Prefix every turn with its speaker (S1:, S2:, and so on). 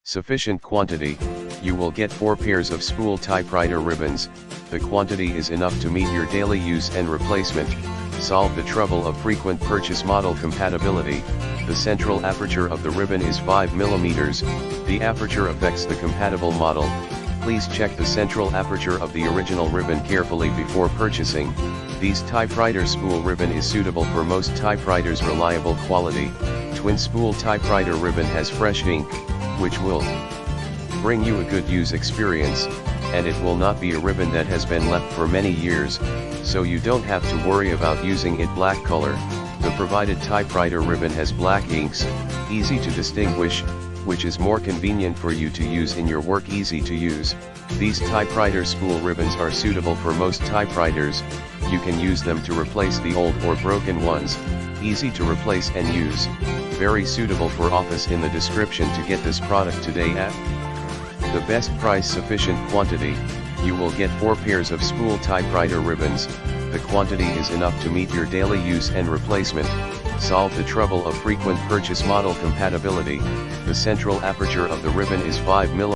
S1: Sufficient quantity, you will get 4 pairs of Spool Typewriter ribbons. The quantity is enough to meet your daily use and replacement. Solve the trouble of frequent purchase. Model compatibility. The central aperture of the ribbon is 5 mm. The aperture affects the compatible model. Please check the central aperture of the original ribbon carefully before purchasing. These typewriter spool ribbon is suitable for most typewriters. Reliable quality. Twin spool typewriter ribbon has fresh ink, which will bring you a good use experience, and it will not be a ribbon that has been left for many years, so you don't have to worry about using it black color. The provided typewriter ribbon has black inks, easy to distinguish, which is more convenient for you to use in your work. Easy to use. These typewriter spool ribbons are suitable for most typewriters. You can use them to replace the old or broken ones. Easy to replace and use. Very suitable for office. In the description to get this product today at the best price. Sufficient quantity, you will get 4 pairs of spool typewriter ribbons. The quantity is enough to meet your daily use and replacement. Solve the trouble of frequent purchase. Model compatibility. The central aperture of the ribbon is 5 mm.